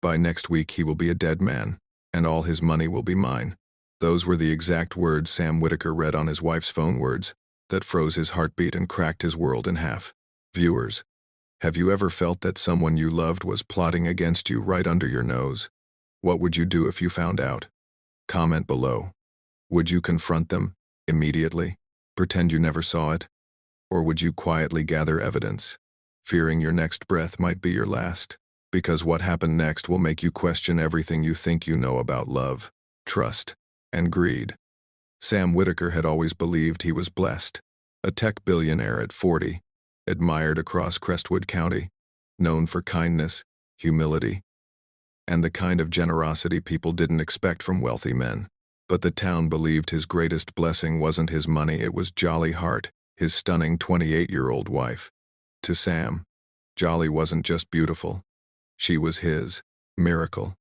By next week he will be a dead man, and all his money will be mine. Those were the exact words Sam Whitaker read on his wife's phone, words that froze his heartbeat and cracked his world in half. Viewers, have you ever felt that someone you loved was plotting against you right under your nose? What would you do if you found out? Comment below. Would you confront them immediately? Pretend you never saw it? Or would you quietly gather evidence, fearing your next breath might be your last? Because what happened next will make you question everything you think you know about love, trust, and greed. Sam Whitaker had always believed he was blessed. A tech billionaire at 40, admired across Crestwood County, known for kindness, humility, and the kind of generosity people didn't expect from wealthy men. But the town believed his greatest blessing wasn't his money, it was Jolly Hart, his stunning 28-year-old wife. To Sam, Jolly wasn't just beautiful. She was his miracle,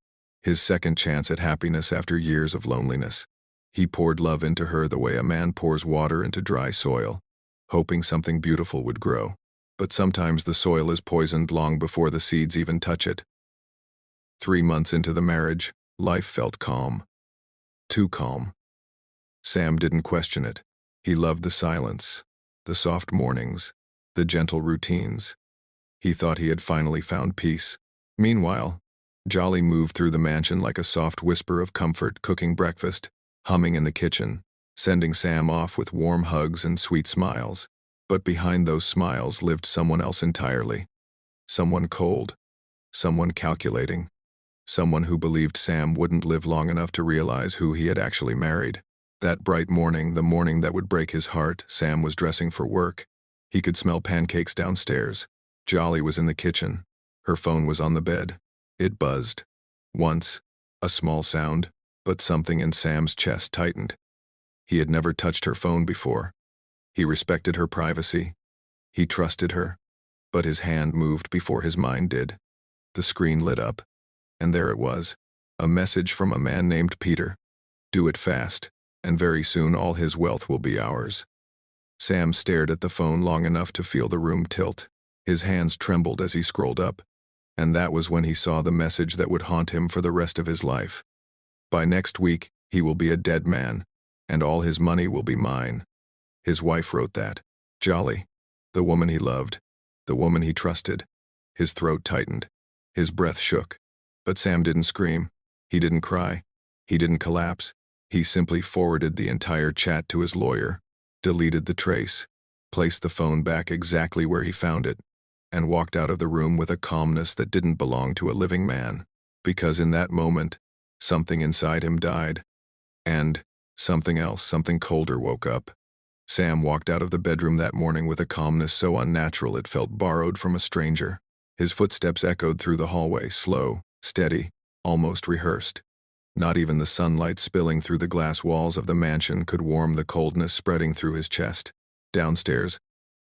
his second chance at happiness after years of loneliness. He poured love into her the way a man pours water into dry soil, hoping something beautiful would grow. But sometimes the soil is poisoned long before the seeds even touch it. 3 months into the marriage, life felt calm. Too calm. Sam didn't question it. He loved the silence, the soft mornings, the gentle routines. He thought he had finally found peace. Meanwhile, Jolly moved through the mansion like a soft whisper of comfort, cooking breakfast, humming in the kitchen, sending Sam off with warm hugs and sweet smiles. But behind those smiles lived someone else entirely. Someone cold, someone calculating, someone who believed Sam wouldn't live long enough to realize who he had actually married. That bright morning, the morning that would break his heart, Sam was dressing for work. He could smell pancakes downstairs. Jolly was in the kitchen. Her phone was on the bed. It buzzed. Once, a small sound, but something in Sam's chest tightened. He had never touched her phone before. He respected her privacy. He trusted her. But his hand moved before his mind did. The screen lit up, and there it was, a message from a man named Peter. Do it fast, and very soon all his wealth will be ours. Sam stared at the phone long enough to feel the room tilt. His hands trembled as he scrolled up. And that was when he saw the message that would haunt him for the rest of his life. By next week, he will be a dead man, and all his money will be mine. His wife wrote that. Jolly, the woman he loved, the woman he trusted. His throat tightened. His breath shook. But Sam didn't scream. He didn't cry. He didn't collapse. He simply forwarded the entire chat to his lawyer, deleted the trace, placed the phone back exactly where he found it, and walked out of the room with a calmness that didn't belong to a living man. Because in that moment, something inside him died. And something else, something colder, woke up. Sam walked out of the bedroom that morning with a calmness so unnatural it felt borrowed from a stranger. His footsteps echoed through the hallway, slow, steady, almost rehearsed. Not even the sunlight spilling through the glass walls of the mansion could warm the coldness spreading through his chest. Downstairs,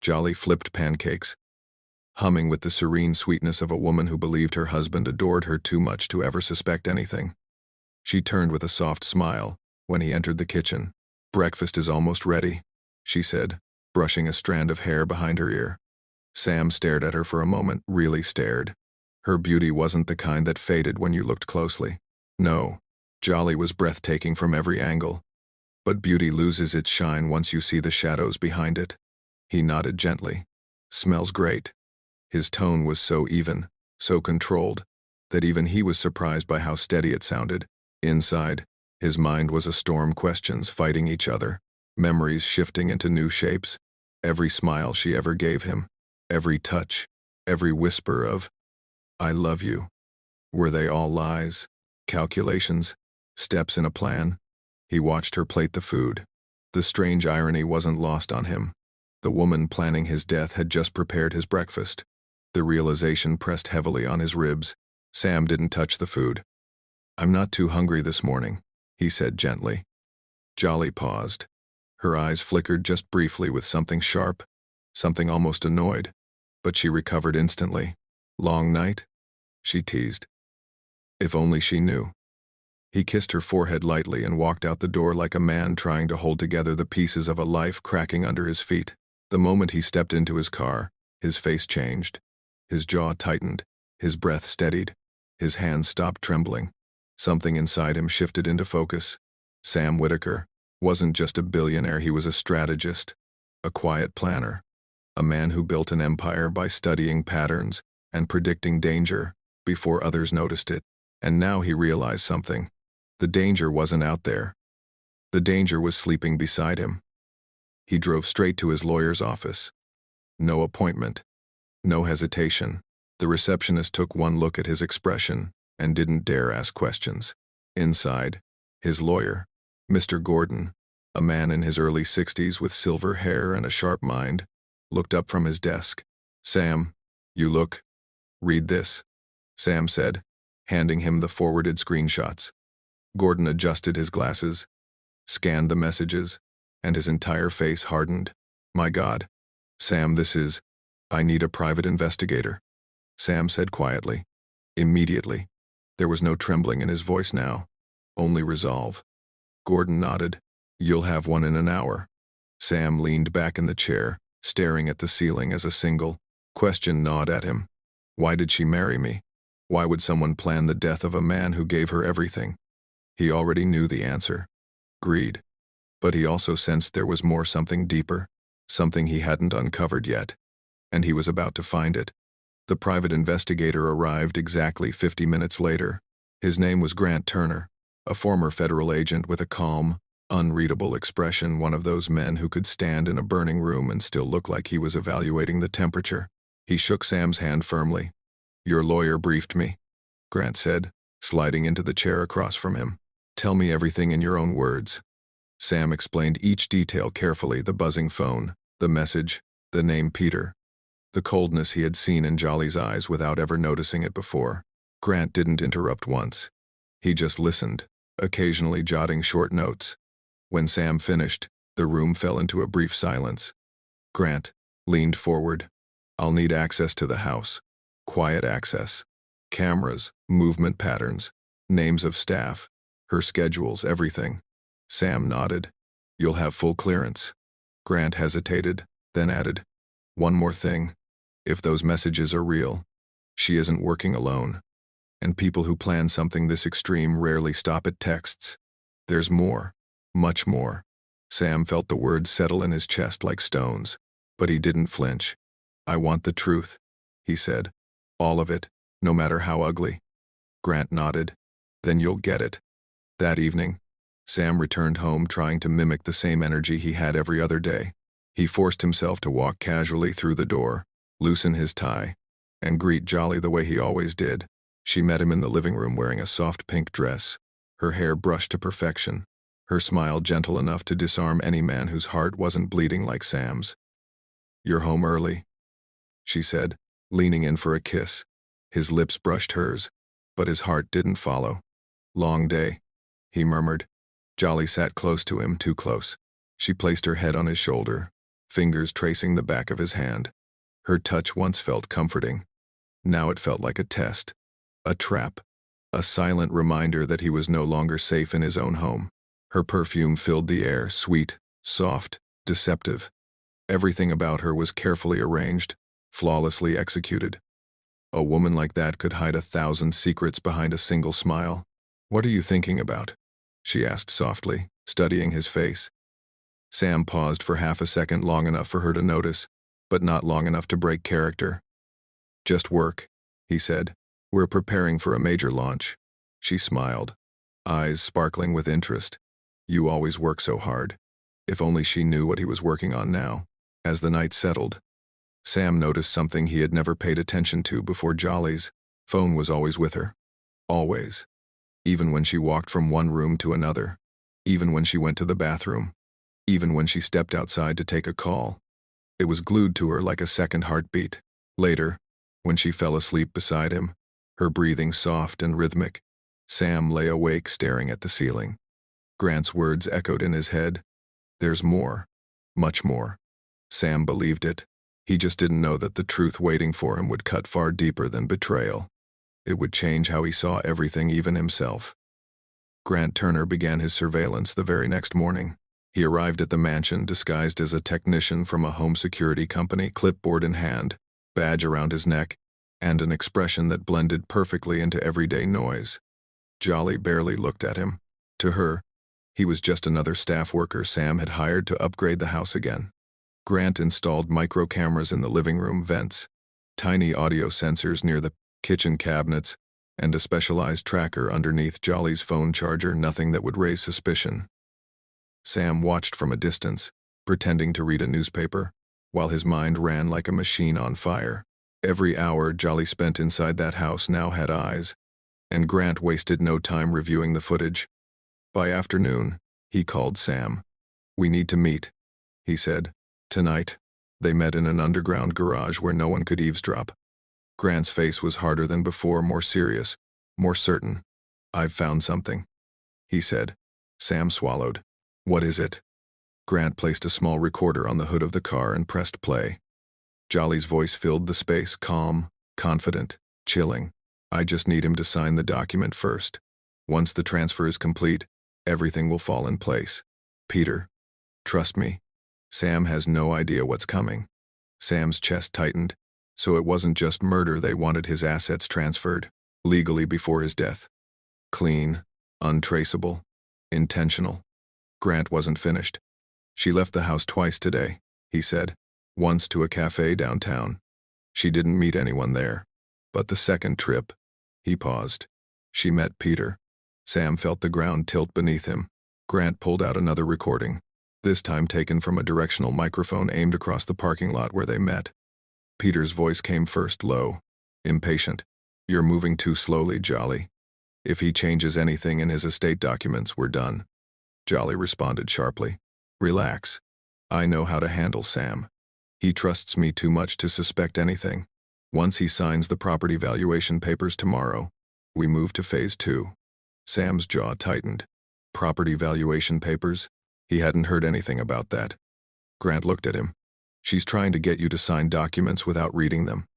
Jolly flipped pancakes, humming with the serene sweetness of a woman who believed her husband adored her too much to ever suspect anything. She turned with a soft smile when he entered the kitchen. Breakfast is almost ready, she said, brushing a strand of hair behind her ear. Sam stared at her for a moment, really stared. Her beauty wasn't the kind that faded when you looked closely. No, Jolly was breathtaking from every angle. But beauty loses its shine once you see the shadows behind it. He nodded gently. Smells great. His tone was so even, so controlled, that even he was surprised by how steady it sounded. Inside, his mind was a storm, questions fighting each other, memories shifting into new shapes. Every smile she ever gave him, every touch, every whisper of, "I love you." Were they all lies, calculations, steps in a plan? He watched her plate the food. The strange irony wasn't lost on him. The woman planning his death had just prepared his breakfast. The realization pressed heavily on his ribs. Sam didn't touch the food. "I'm not too hungry this morning," he said gently. Jolly paused. Her eyes flickered just briefly with something sharp, something almost annoyed, but she recovered instantly. "Long night?" she teased. If only she knew. He kissed her forehead lightly and walked out the door like a man trying to hold together the pieces of a life cracking under his feet. The moment he stepped into his car, his face changed. His jaw tightened, his breath steadied, His hands stopped trembling. Something inside him shifted into focus. Sam Whitaker wasn't just a billionaire, he was a strategist, a quiet planner, a man who built an empire by studying patterns and predicting danger before others noticed it. And now he realized something. The danger wasn't out there. The danger was sleeping beside him. He drove straight to his lawyer's office. No appointment. No hesitation. The receptionist took one look at his expression and didn't dare ask questions. Inside, his lawyer, Mr. Gordon, a man in his early 60s with silver hair and a sharp mind, looked up from his desk. "Sam, read this," Sam said, handing him the forwarded screenshots. Gordon adjusted his glasses, scanned the messages, and his entire face hardened. "My God, Sam, I need a private investigator," Sam said quietly. Immediately. There was no trembling in his voice now, only resolve. Gordon nodded. "You'll have one in an hour." Sam leaned back in the chair, staring at the ceiling as a single question gnawed at him. Why did she marry me? Why would someone plan the death of a man who gave her everything? He already knew the answer. Greed. But he also sensed there was more, something deeper, something he hadn't uncovered yet. And he was about to find it. The private investigator arrived exactly 50 minutes later. His name was Grant Turner, a former federal agent with a calm, unreadable expression, one of those men who could stand in a burning room and still look like he was evaluating the temperature. He shook Sam's hand firmly. "Your lawyer briefed me," Grant said, sliding into the chair across from him. "Tell me everything in your own words." Sam explained each detail carefully: the buzzing phone, the message, the name Peter, the coldness he had seen in Jolly's eyes without ever noticing it before. Grant didn't interrupt once. He just listened, occasionally jotting short notes. When Sam finished, the room fell into a brief silence. Grant leaned forward. "I'll need access to the house. Quiet access. Cameras, movement patterns, names of staff, her schedules, everything." Sam nodded. "You'll have full clearance." Grant hesitated, then added, "One more thing. If those messages are real, she isn't working alone. And people who plan something this extreme rarely stop at texts. There's more, much more." Sam felt the words settle in his chest like stones, but he didn't flinch. "I want the truth," he said. "All of it, no matter how ugly." Grant nodded. "Then you'll get it." That evening, Sam returned home trying to mimic the same energy he had every other day. He forced himself to walk casually through the door, loosen his tie, and greet Jolly the way he always did. She met him in the living room wearing a soft pink dress, her hair brushed to perfection, her smile gentle enough to disarm any man whose heart wasn't bleeding like Sam's. "You're home early," she said, leaning in for a kiss. His lips brushed hers, but his heart didn't follow. "Long day," he murmured. Jolly sat close to him, too close. She placed her head on his shoulder, fingers tracing the back of his hand. Her touch once felt comforting. Now it felt like a test, a trap, a silent reminder that he was no longer safe in his own home. Her perfume filled the air, sweet, soft, deceptive. Everything about her was carefully arranged, flawlessly executed. A woman like that could hide 1,000 secrets behind a single smile. "What are you thinking about?" she asked softly, studying his face. Sam paused for half a second, long enough for her to notice, but not long enough to break character. "Just work," he said. "We're preparing for a major launch." She smiled, eyes sparkling with interest. "You always work so hard." If only she knew what he was working on now. As the night settled, Sam noticed something he had never paid attention to before. Jolly's phone was always with her. Always. Even when she walked from one room to another. Even when she went to the bathroom. Even when she stepped outside to take a call. It was glued to her like a second heartbeat. Later, when she fell asleep beside him, her breathing soft and rhythmic, Sam lay awake staring at the ceiling. Grant's words echoed in his head. "There's more. Much more." Sam believed it. He just didn't know that the truth waiting for him would cut far deeper than betrayal. It would change how he saw everything, even himself. Grant Turner began his surveillance the very next morning. He arrived at the mansion disguised as a technician from a home security company, clipboard in hand, badge around his neck, and an expression that blended perfectly into everyday noise. Jolly barely looked at him. To her, he was just another staff worker Sam had hired to upgrade the house again. Grant installed micro cameras in the living room vents, tiny audio sensors near the kitchen cabinets, and a specialized tracker underneath Jolly's phone charger, nothing that would raise suspicion. Sam watched from a distance, pretending to read a newspaper, while his mind ran like a machine on fire. Every hour Jolly spent inside that house now had eyes, and Grant wasted no time reviewing the footage. By afternoon, he called Sam. "We need to meet," he said. "Tonight." They met in an underground garage where no one could eavesdrop. Grant's face was harder than before, more serious, more certain. "I've found something," he said. Sam swallowed. "What is it?" Grant placed a small recorder on the hood of the car and pressed play. Jolly's voice filled the space, calm, confident, chilling. "I just need him to sign the document first. Once the transfer is complete, everything will fall in place. Peter, trust me. Sam has no idea what's coming." Sam's chest tightened. So it wasn't just murder, they wanted his assets transferred, legally before his death. Clean, untraceable, intentional. Grant wasn't finished. "She left the house twice today," he said. "Once to a cafe downtown. She didn't meet anyone there. But the second trip," he paused, "she met Peter." Sam felt the ground tilt beneath him. Grant pulled out another recording, this time taken from a directional microphone aimed across the parking lot where they met. Peter's voice came first, low, impatient. "You're moving too slowly, Jolly. If he changes anything in his estate documents, we're done." Jolly responded sharply. "Relax. I know how to handle Sam. He trusts me too much to suspect anything. Once he signs the property valuation papers tomorrow, we move to phase 2. Sam's jaw tightened. Property valuation papers? He hadn't heard anything about that. Grant looked at him. "She's trying to get you to sign documents without reading them.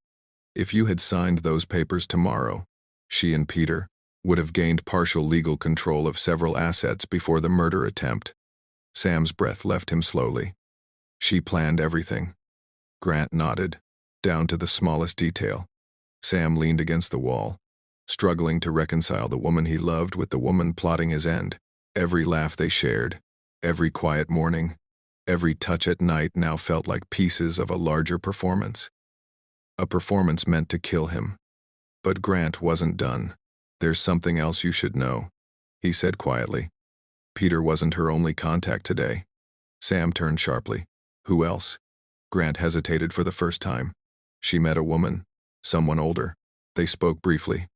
If you had signed those papers tomorrow, she and Peter would have gained partial legal control of several assets before the murder attempt." Sam's breath left him slowly. "She planned everything." Grant nodded, down to the smallest detail. Sam leaned against the wall, struggling to reconcile the woman he loved with the woman plotting his end. Every laugh they shared, every quiet morning, every touch at night now felt like pieces of a larger performance. A performance meant to kill him. But Grant wasn't done. "There's something else you should know," he said quietly. "Peter wasn't her only contact today." Sam turned sharply. "Who else?" Grant hesitated for the first time. "She met a woman, someone older. They spoke briefly.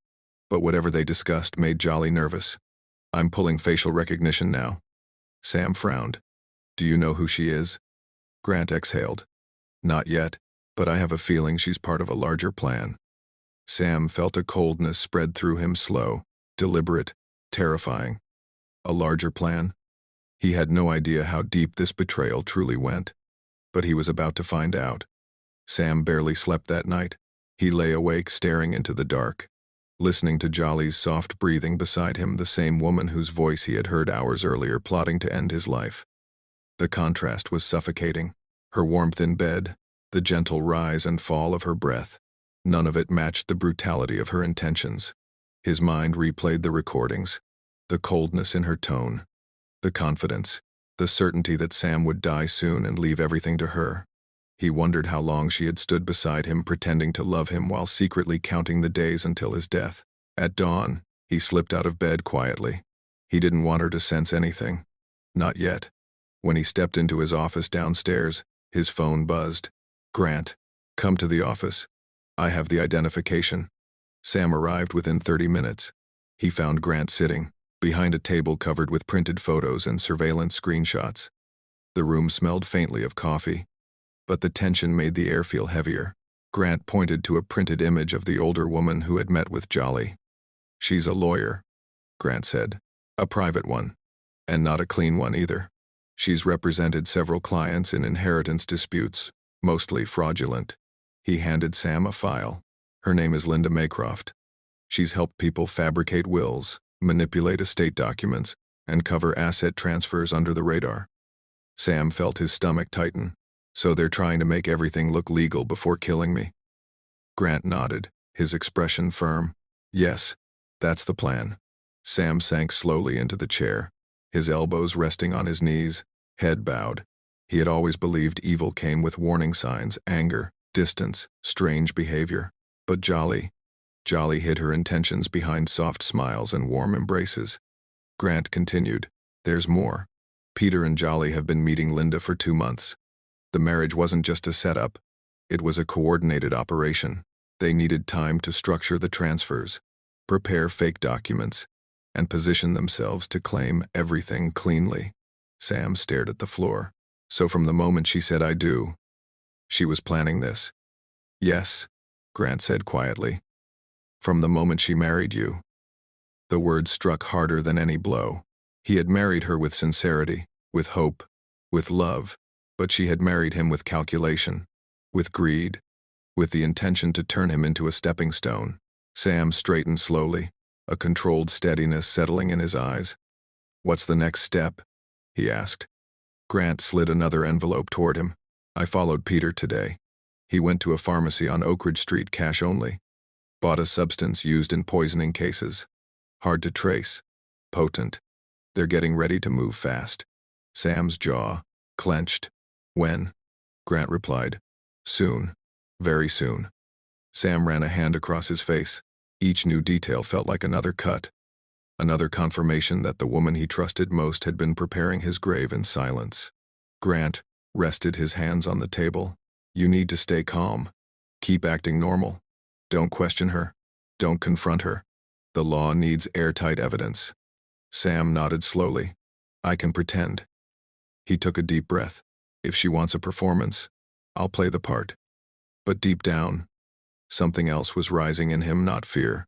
But whatever they discussed made Jolly nervous. I'm pulling facial recognition now." Sam frowned. "Do you know who she is?" Grant exhaled. "Not yet, but I have a feeling she's part of a larger plan." Sam felt a coldness spread through him, slow, deliberate, terrifying. A larger plan? He had no idea how deep this betrayal truly went. But he was about to find out. Sam barely slept that night. He lay awake, staring into the dark, listening to Jolly's soft breathing beside him, the same woman whose voice he had heard hours earlier plotting to end his life. The contrast was suffocating. Her warmth in bed, the gentle rise and fall of her breath, none of it matched the brutality of her intentions. His mind replayed the recordings, the coldness in her tone, the confidence, the certainty that Sam would die soon and leave everything to her. He wondered how long she had stood beside him, pretending to love him while secretly counting the days until his death. At dawn, he slipped out of bed quietly. He didn't want her to sense anything. Not yet. When he stepped into his office downstairs, his phone buzzed. "Grant, come to the office. I have the identification." Sam arrived within 30 minutes. He found Grant sitting behind a table covered with printed photos and surveillance screenshots. The room smelled faintly of coffee, but the tension made the air feel heavier. Grant pointed to a printed image of the older woman who had met with Jolly. "She's a lawyer," Grant said. "A private one. And not a clean one either. She's represented several clients in inheritance disputes, mostly fraudulent." He handed Sam a file. "Her name is Linda Maycroft. She's helped people fabricate wills, manipulate estate documents, and cover asset transfers under the radar." Sam felt his stomach tighten. "So they're trying to make everything look legal before killing me?" Grant nodded, his expression firm. Yes, that's the plan. Sam sank slowly into the chair, his elbows resting on his knees, head bowed. He had always believed evil came with warning signs, anger, distance, strange behavior. But Jolly hid her intentions behind soft smiles and warm embraces. Grant continued, "There's more. Peter and Jolly have been meeting Linda for 2 months. The marriage wasn't just a setup. It was a coordinated operation. They needed time to structure the transfers, prepare fake documents, and position themselves to claim everything cleanly." Sam stared at the floor. "So from the moment she said I do, she was planning this?" "Yes," Grant said quietly. "From the moment she married you." The words struck harder than any blow. He had married her with sincerity, with hope, with love, but she had married him with calculation, with greed, with the intention to turn him into a stepping stone. Sam straightened slowly, a controlled steadiness settling in his eyes. "What's the next step?" he asked. Grant slid another envelope toward him. "I followed Peter today. He went to a pharmacy on Oak Ridge Street, cash only. Bought a substance used in poisoning cases. Hard to trace. Potent. They're getting ready to move fast." Sam's jaw clenched. "When?" Grant replied. "Soon. Very soon." Sam ran a hand across his face. Each new detail felt like another cut. Another confirmation that the woman he trusted most had been preparing his grave in silence. Grant rested his hands on the table. "You need to stay calm. Keep acting normal. Don't question her. Don't confront her. The law needs airtight evidence." Sam nodded slowly. "I can pretend." He took a deep breath. "If she wants a performance, I'll play the part." But deep down, something else was rising in him, not fear,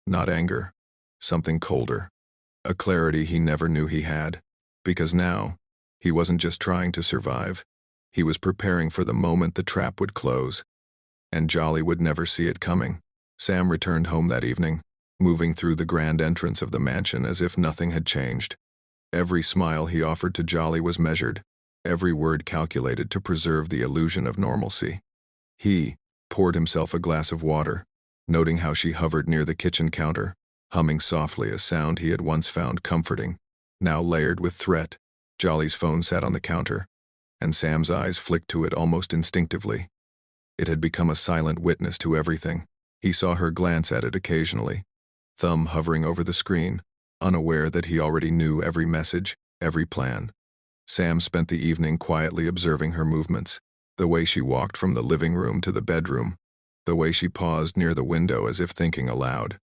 not anger, something colder. A clarity he never knew he had. Because now, he wasn't just trying to survive. He was preparing for the moment the trap would close, and Jolly would never see it coming. Sam returned home that evening, moving through the grand entrance of the mansion as if nothing had changed. Every smile he offered to Jolly was measured, every word calculated to preserve the illusion of normalcy. He poured himself a glass of water, noting how she hovered near the kitchen counter, humming softly a sound he had once found comforting, now layered with threat. Jolly's phone sat on the counter, and Sam's eyes flicked to it almost instinctively. It had become a silent witness to everything. He saw her glance at it occasionally, thumb hovering over the screen, unaware that he already knew every message, every plan. Sam spent the evening quietly observing her movements, the way she walked from the living room to the bedroom, the way she paused near the window as if thinking aloud.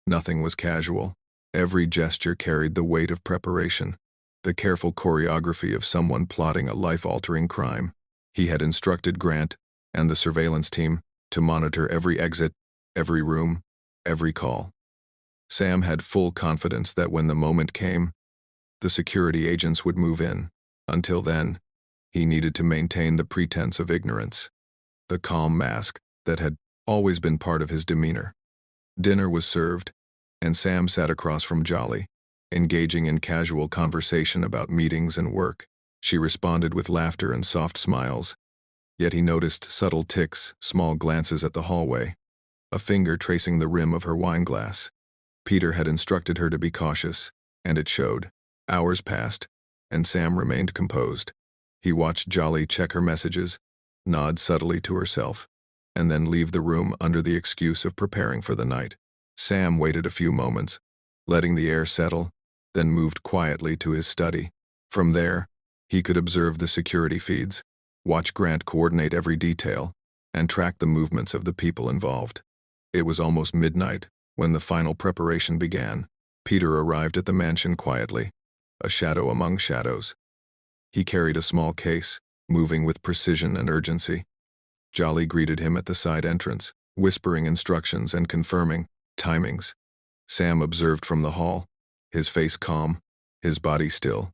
Nothing was casual. Every gesture carried the weight of preparation, the careful choreography of someone plotting a life-altering crime. He had instructed Grant and the surveillance team to monitor every exit, every room, every call. Sam had full confidence that when the moment came, the security agents would move in. Until then, he needed to maintain the pretense of ignorance, the calm mask that had always been part of his demeanor. Dinner was served, and Sam sat across from Jolly, engaging in casual conversation about meetings and work. She responded with laughter and soft smiles, yet he noticed subtle tics, small glances at the hallway, a finger tracing the rim of her wine glass. Peter had instructed her to be cautious, and it showed. Hours passed, and Sam remained composed. He watched Jolly check her messages, nod subtly to herself, and then leave the room under the excuse of preparing for the night. Sam waited a few moments, letting the air settle, then moved quietly to his study. From there, he could observe the security feeds, watch Grant coordinate every detail, and track the movements of the people involved. It was almost midnight when the final preparation began. Peter arrived at the mansion quietly, a shadow among shadows. He carried a small case, moving with precision and urgency. Jolly greeted him at the side entrance, whispering instructions and confirming timings. Sam observed from the hall, his face calm, his body still,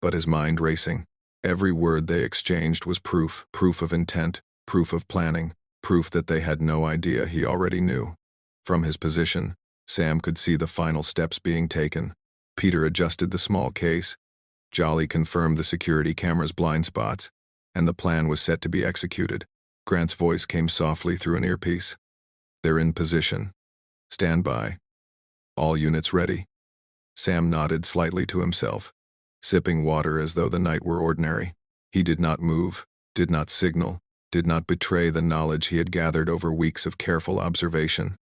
but his mind racing. Every word they exchanged was proof of intent, proof of planning, proof that they had no idea he already knew. From his position, Sam could see the final steps being taken. Peter adjusted the small case. Jolly confirmed the security camera's blind spots, and the plan was set to be executed. Grant's voice came softly through an earpiece. They're in position. Stand by. All units ready. Sam nodded slightly to himself, sipping water as though the night were ordinary. He did not move, did not signal, did not betray the knowledge he had gathered over weeks of careful observation.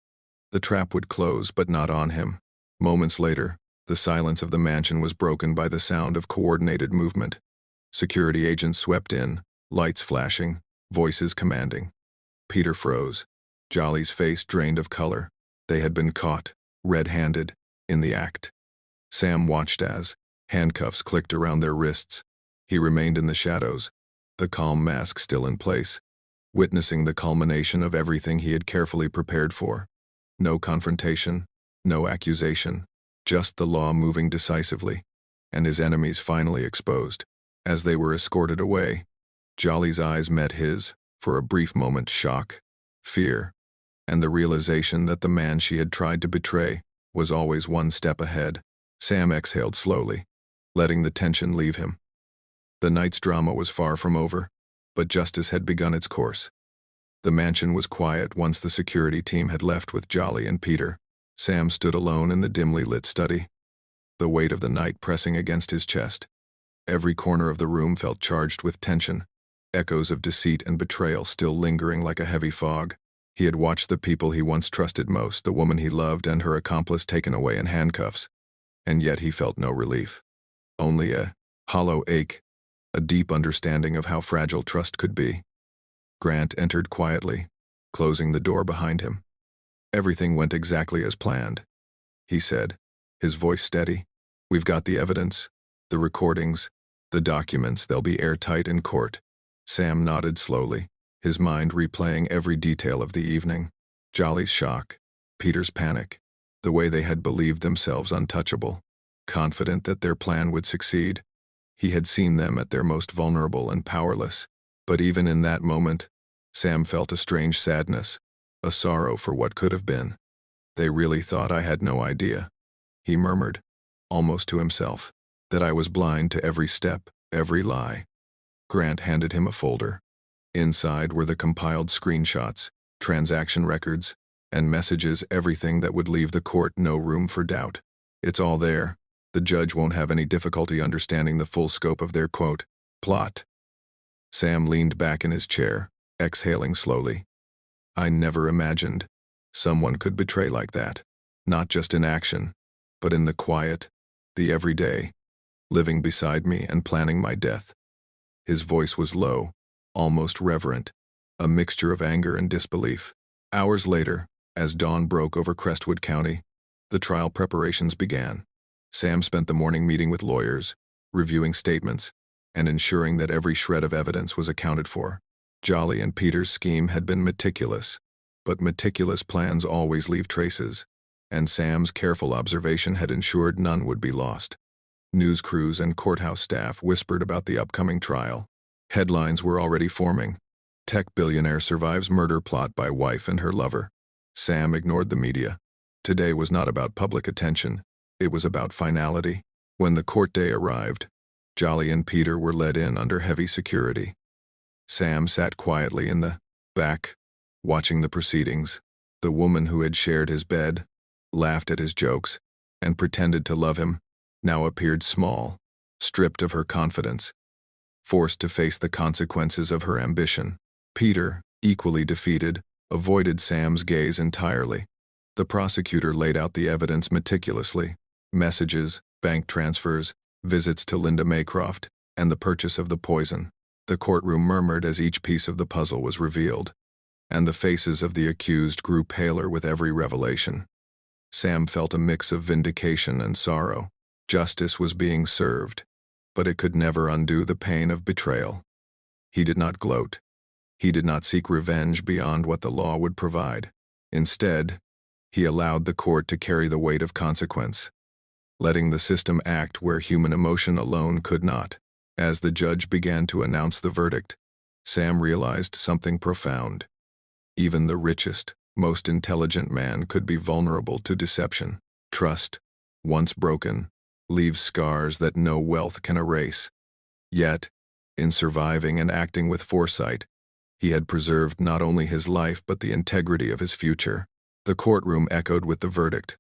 The trap would close, but not on him. Moments later, the silence of the mansion was broken by the sound of coordinated movement. Security agents swept in, lights flashing, voices commanding. Peter froze. Jolly's face drained of color. They had been caught, red-handed, in the act. Sam watched as handcuffs clicked around their wrists. He remained in the shadows, the calm mask still in place, witnessing the culmination of everything he had carefully prepared for. No confrontation, no accusation, just the law moving decisively, and his enemies finally exposed. As they were escorted away, Jolly's eyes met his, for a brief moment shock, fear, and the realization that the man she had tried to betray was always one step ahead. Sam exhaled slowly, letting the tension leave him. The night's drama was far from over, but justice had begun its course. The mansion was quiet once the security team had left with Jolly and Peter. Sam stood alone in the dimly lit study, the weight of the night pressing against his chest. Every corner of the room felt charged with tension, echoes of deceit and betrayal still lingering like a heavy fog. He had watched the people he once trusted most, the woman he loved and her accomplice, taken away in handcuffs, and yet he felt no relief. Only a hollow ache, a deep understanding of how fragile trust could be. Grant entered quietly, closing the door behind him. "Everything went exactly as planned," he said, his voice steady. "We've got the evidence, the recordings, the documents. They'll be airtight in court." Sam nodded slowly, his mind replaying every detail of the evening. Jolly's shock, Peter's panic, the way they had believed themselves untouchable, confident that their plan would succeed. He had seen them at their most vulnerable and powerless, but even in that moment, Sam felt a strange sadness, a sorrow for what could have been. "They really thought I had no idea," he murmured, almost to himself, "that I was blind to every step, every lie." Grant handed him a folder. Inside were the compiled screenshots, transaction records, and messages, everything that would leave the court no room for doubt. "It's all there. The judge won't have any difficulty understanding the full scope of their, quote, plot." Sam leaned back in his chair, exhaling slowly. "I never imagined someone could betray like that, not just in action, but in the quiet, the everyday, living beside me and planning my death." His voice was low, almost reverent, a mixture of anger and disbelief. Hours later, as dawn broke over Crestwood County, the trial preparations began. Sam spent the morning meeting with lawyers, reviewing statements, and ensuring that every shred of evidence was accounted for. Jolly and Peter's scheme had been meticulous, but meticulous plans always leave traces, and Sam's careful observation had ensured none would be lost. News crews and courthouse staff whispered about the upcoming trial. Headlines were already forming. "Tech billionaire survives murder plot by wife and her lover." Sam ignored the media. Today was not about public attention. It was about finality. When the court day arrived, Jolly and Peter were led in under heavy security. Sam sat quietly in the back, watching the proceedings. The woman who had shared his bed, laughed at his jokes, and pretended to love him, now appeared small, stripped of her confidence, forced to face the consequences of her ambition. Peter, equally defeated, avoided Sam's gaze entirely. The prosecutor laid out the evidence meticulously: messages, bank transfers, visits to Linda Maycroft, and the purchase of the poison. The courtroom murmured as each piece of the puzzle was revealed, and the faces of the accused grew paler with every revelation. Sam felt a mix of vindication and sorrow. Justice was being served, but it could never undo the pain of betrayal. He did not gloat. He did not seek revenge beyond what the law would provide. Instead, he allowed the court to carry the weight of consequence, letting the system act where human emotion alone could not. As the judge began to announce the verdict, Sam realized something profound. Even the richest, most intelligent man could be vulnerable to deception. Trust, once broken, leaves scars that no wealth can erase. Yet, in surviving and acting with foresight, he had preserved not only his life but the integrity of his future. The courtroom echoed with the verdict.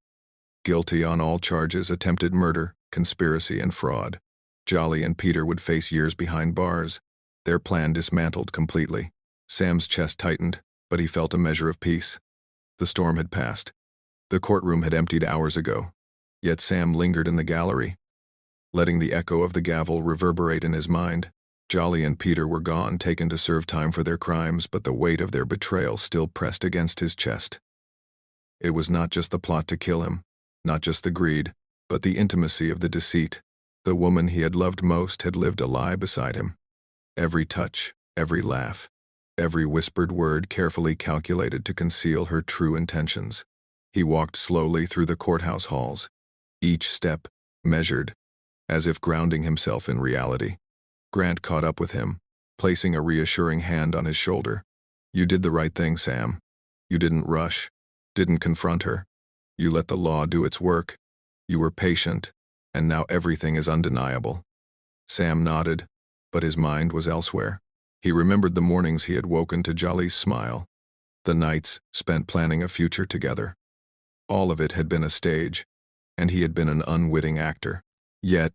Guilty on all charges: attempted murder, conspiracy, and fraud. Jolly and Peter would face years behind bars, their plan dismantled completely. Sam's chest tightened, but he felt a measure of peace. The storm had passed. The courtroom had emptied hours ago. Yet Sam lingered in the gallery, letting the echo of the gavel reverberate in his mind. Jolly and Peter were gone, taken to serve time for their crimes, but the weight of their betrayal still pressed against his chest. It was not just the plot to kill him, not just the greed, but the intimacy of the deceit. The woman he had loved most had lived a lie beside him. Every touch, every laugh, every whispered word carefully calculated to conceal her true intentions. He walked slowly through the courthouse halls, each step measured, as if grounding himself in reality. Grant caught up with him, placing a reassuring hand on his shoulder. "You did the right thing, Sam. You didn't rush, didn't confront her. You let the law do its work. You were patient, and now everything is undeniable." Sam nodded, but his mind was elsewhere. He remembered the mornings he had woken to Jolly's smile, the nights spent planning a future together. All of it had been a stage, and he had been an unwitting actor. Yet,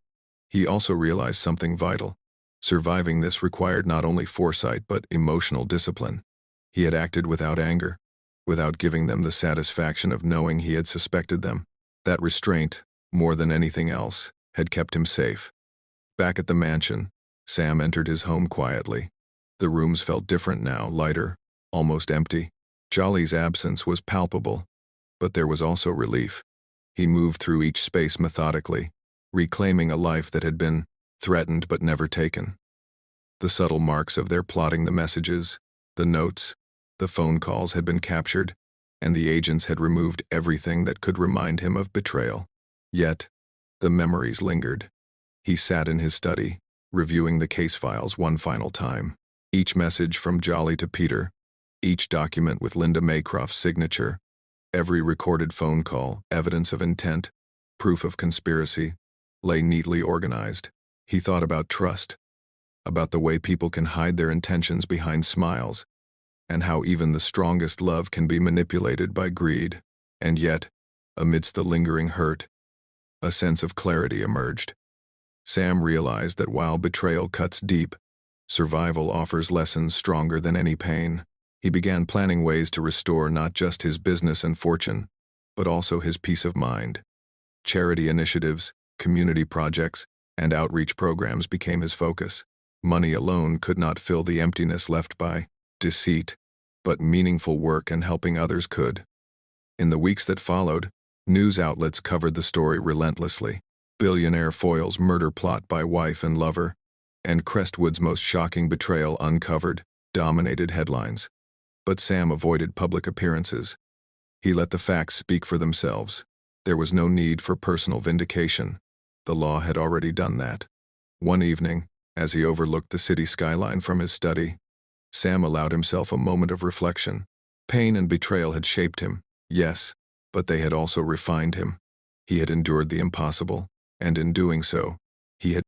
he also realized something vital. Surviving this required not only foresight but emotional discipline. He had acted without anger, without giving them the satisfaction of knowing he had suspected them. That restraint, more than anything else, had kept him safe. Back at the mansion, Sam entered his home quietly. The rooms felt different now, lighter, almost empty. Jolly's absence was palpable, but there was also relief. He moved through each space methodically, reclaiming a life that had been threatened but never taken. The subtle marks of their plotting, the messages, the notes, the phone calls had been captured, and the agents had removed everything that could remind him of betrayal. Yet, the memories lingered. He sat in his study, reviewing the case files one final time. Each message from Jolly to Peter, each document with Linda Maycroft's signature, every recorded phone call, evidence of intent, proof of conspiracy, lay neatly organized. He thought about trust, about the way people can hide their intentions behind smiles, and how even the strongest love can be manipulated by greed. And yet, amidst the lingering hurt, a sense of clarity emerged. Sam realized that while betrayal cuts deep, survival offers lessons stronger than any pain. He began planning ways to restore not just his business and fortune, but also his peace of mind. Charity initiatives, community projects, and outreach programs became his focus. Money alone could not fill the emptiness left by deceit, but meaningful work and helping others could. In the weeks that followed, news outlets covered the story relentlessly. Billionaire foils murder plot by wife and lover, and Crestwood's most shocking betrayal uncovered dominated headlines. But Sam avoided public appearances. He let the facts speak for themselves. There was no need for personal vindication. The law had already done that. One evening, as he overlooked the city skyline from his study, Sam allowed himself a moment of reflection. Pain and betrayal had shaped him, yes, but they had also refined him. He had endured the impossible, and in doing so, he had